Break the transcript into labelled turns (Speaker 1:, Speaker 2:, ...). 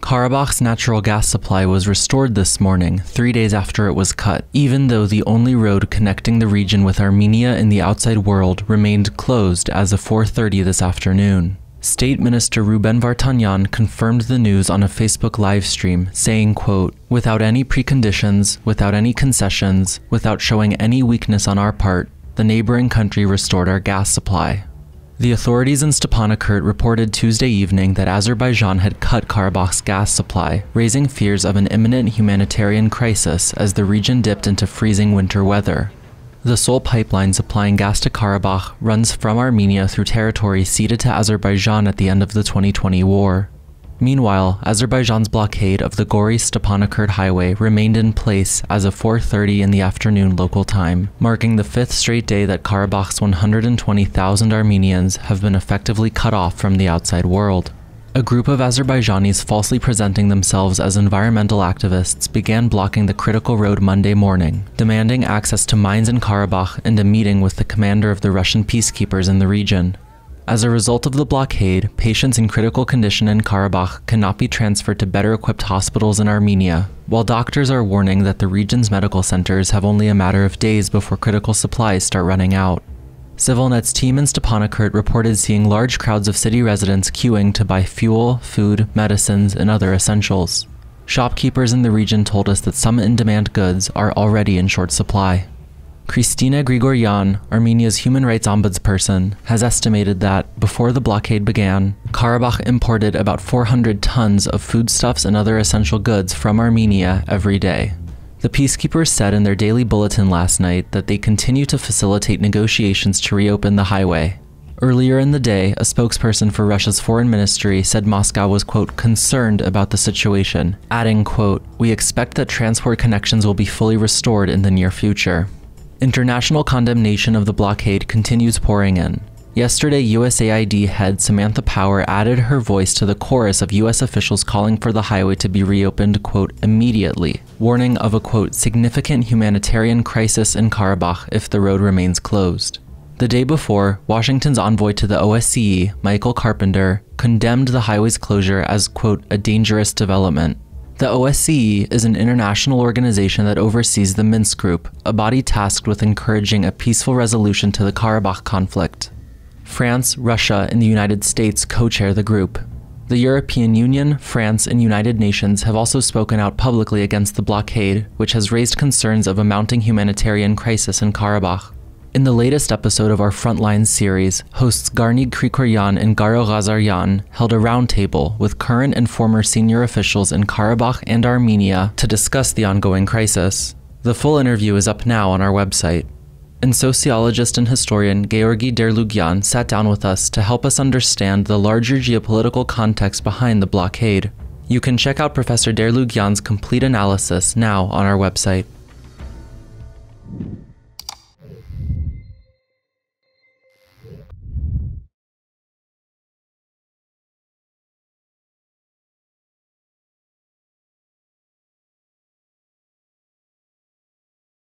Speaker 1: Karabakh's natural gas supply was restored this morning, 3 days after it was cut, even though the only road connecting the region with Armenia and the outside world remained closed as of 4:30 this afternoon. State Minister Ruben Vartanyan confirmed the news on a Facebook live stream, saying, quote, "Without any preconditions, without any concessions, without showing any weakness on our part, the neighboring country restored our gas supply." The authorities in Stepanakert reported Tuesday evening that Azerbaijan had cut Karabakh's gas supply, raising fears of an imminent humanitarian crisis as the region dipped into freezing winter weather. The sole pipeline supplying gas to Karabakh runs from Armenia through territory ceded to Azerbaijan at the end of the 2020 war. Meanwhile, Azerbaijan's blockade of the Gori-Stepanakert highway remained in place as of 4:30 in the afternoon local time, marking the fifth straight day that Karabakh's 120,000 Armenians have been effectively cut off from the outside world. A group of Azerbaijanis falsely presenting themselves as environmental activists began blocking the critical road Monday morning, demanding access to mines in Karabakh and a meeting with the commander of the Russian peacekeepers in the region. As a result of the blockade, patients in critical condition in Karabakh cannot be transferred to better equipped hospitals in Armenia, while doctors are warning that the region's medical centers have only a matter of days before critical supplies start running out. ＳivilNet's team in Stepanakert reported seeing large crowds of city residents queuing to buy fuel, food, medicines, and other essentials. Shopkeepers in the region told us that some in-demand goods are already in short supply. Kristina Grigoryan, Armenia's human rights ombudsperson, has estimated that, before the blockade began, Karabakh imported about 400 tons of foodstuffs and other essential goods from Armenia every day. The peacekeepers said in their daily bulletin last night that they continue to facilitate negotiations to reopen the highway. Earlier in the day, a spokesperson for Russia's foreign ministry said Moscow was, quote, concerned about the situation, adding, quote, "We expect that transport connections will be fully restored in the near future." International condemnation of the blockade continues pouring in. Yesterday, USAID head Samantha Power added her voice to the chorus of US officials calling for the highway to be reopened, quote, immediately, warning of a, quote, significant humanitarian crisis in Karabakh if the road remains closed. The day before, Washington's envoy to the OSCE, Michael Carpenter, condemned the highway's closure as, quote, a dangerous development. The OSCE is an international organization that oversees the Minsk Group, a body tasked with encouraging a peaceful resolution to the Karabakh conflict. France, Russia, and the United States co-chair the group. The European Union, France, and United Nations have also spoken out publicly against the blockade, which has raised concerns of a mounting humanitarian crisis in Karabakh. In the latest episode of our Frontlines series, hosts Garni Krikorian and Garo Ghazaryan held a roundtable with current and former senior officials in Karabakh and Armenia to discuss the ongoing crisis. The full interview is up now on our website. And sociologist and historian Georgi Derlugyan sat down with us to help us understand the larger geopolitical context behind the blockade. You can check out Professor Derlugyan's complete analysis now on our website.